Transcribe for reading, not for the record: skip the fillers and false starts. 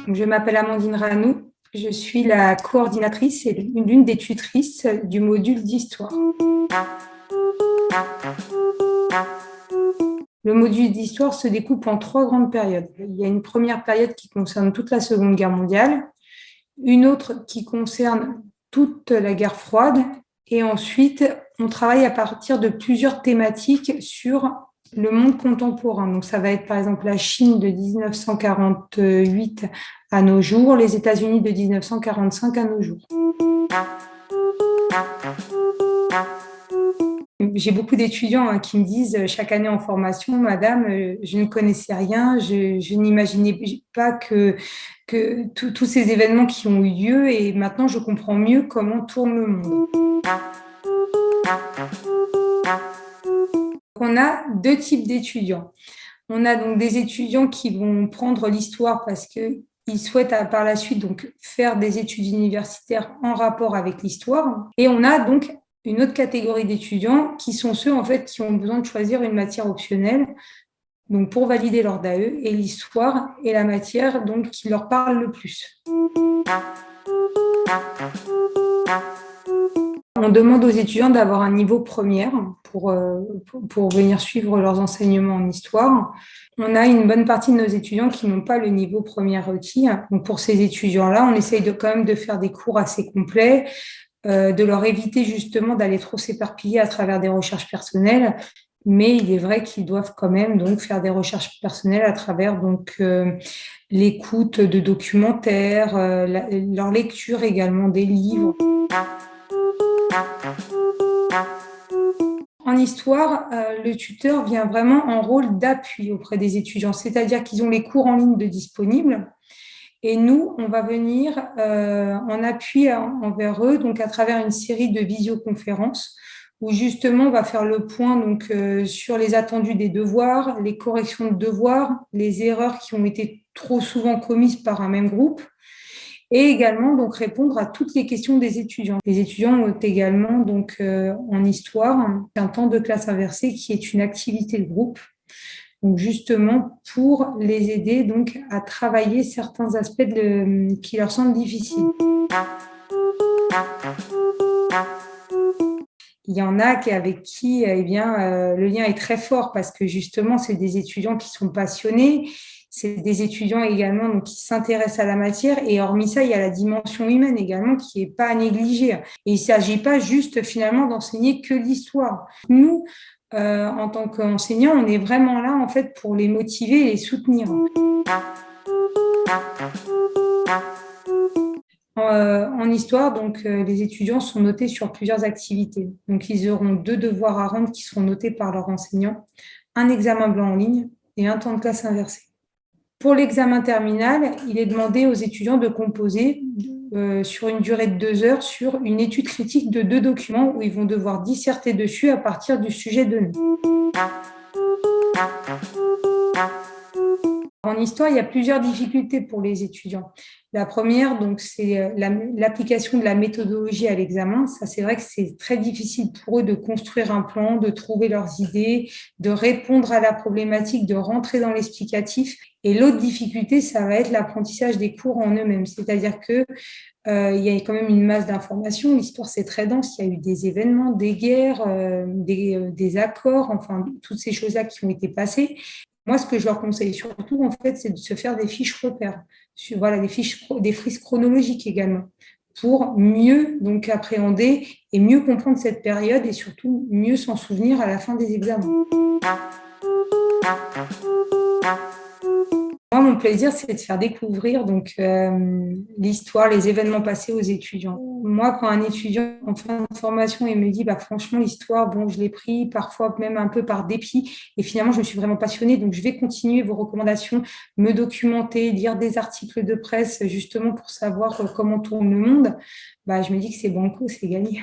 Donc, je m'appelle Amandine Ranou, je suis la coordinatrice et l'une des tutrices du module d'histoire. Le module d'histoire se découpe en 3 grandes périodes. Il y a une première période qui concerne toute la Seconde Guerre mondiale, une autre qui concerne toute la guerre froide, et ensuite, on travaille à partir de plusieurs thématiques sur le monde contemporain. Donc, ça va être par exemple la Chine de 1948 à nos jours, les États-Unis de 1945 à nos jours. J'ai beaucoup d'étudiants qui me disent chaque année en formation, Madame, je ne connaissais rien, je n'imaginais pas que tous ces événements qui ont eu lieu et maintenant je comprends mieux comment tourne le monde. On a 2 types d'étudiants. On a donc des étudiants qui vont prendre l'histoire parce qu'ils souhaitent par la suite donc faire des études universitaires en rapport avec l'histoire. Et on a donc une autre catégorie d'étudiants qui sont ceux en fait qui ont besoin de choisir une matière optionnelle donc pour valider leur DAE, et l'histoire est la matière donc qui leur parle le plus. On demande aux étudiants d'avoir un niveau première pour venir suivre leurs enseignements en histoire. On a une bonne partie de nos étudiants qui n'ont pas le niveau première requis. Donc pour ces étudiants-là, on essaye quand même de faire des cours assez complets, de leur éviter justement d'aller trop s'éparpiller à travers des recherches personnelles. Mais il est vrai qu'ils doivent quand même donc faire des recherches personnelles à travers donc l'écoute de documentaires, leur lecture également des livres. En histoire, le tuteur vient vraiment en rôle d'appui auprès des étudiants, c'est-à-dire qu'ils ont les cours en ligne de disponibles et nous, on va venir en appui envers eux, donc à travers une série de visioconférences où justement on va faire le point donc, sur les attendus des devoirs, les corrections de devoirs, les erreurs qui ont été trop souvent commises par un même groupe, et également donc répondre à toutes les questions des étudiants. Les étudiants ont également donc en histoire un temps de classe inversée qui est une activité de groupe, donc justement pour les aider donc à travailler certains aspects qui leur semblent difficiles. Il y en a avec qui le lien est très fort parce que justement, c'est des étudiants qui sont passionnés, c'est des étudiants également donc, qui s'intéressent à la matière, et hormis ça, il y a la dimension humaine également qui n'est pas à négliger. Et il ne s'agit pas juste finalement d'enseigner que l'histoire. Nous, en tant qu'enseignants, on est vraiment là en fait pour les motiver et les soutenir. En histoire, donc, les étudiants sont notés sur plusieurs activités. Donc, ils auront 2 devoirs à rendre qui seront notés par leur enseignant, un examen blanc en ligne et un temps de classe inversé. Pour l'examen terminal, il est demandé aux étudiants de composer sur une durée de 2 heures sur une étude critique de 2 documents où ils vont devoir disserter dessus à partir du sujet donné. En histoire, il y a plusieurs difficultés pour les étudiants. La première, donc, c'est l'application de la méthodologie à l'examen. Ça, c'est vrai que c'est très difficile pour eux de construire un plan, de trouver leurs idées, de répondre à la problématique, de rentrer dans l'explicatif. Et l'autre difficulté, ça va être l'apprentissage des cours en eux-mêmes. C'est-à-dire que il y a quand même une masse d'informations. L'histoire, c'est très dense. Il y a eu des événements, des guerres, des accords, enfin, toutes ces choses-là qui ont été passées. Moi, ce que je leur conseille surtout, en fait, c'est de se faire des fiches repères, voilà, des frises chronologiques également, pour mieux donc appréhender et mieux comprendre cette période et surtout mieux s'en souvenir à la fin des examens. Moi, mon plaisir, c'est de faire découvrir donc, l'histoire, les événements passés aux étudiants. Moi, quand un étudiant en fin de formation il me dit bah, franchement, l'histoire, bon, je l'ai pris parfois même un peu par dépit et finalement, je me suis vraiment passionnée, donc je vais continuer vos recommandations, me documenter, lire des articles de presse justement pour savoir comment tourne le monde, bah, je me dis que c'est banco, c'est gagné.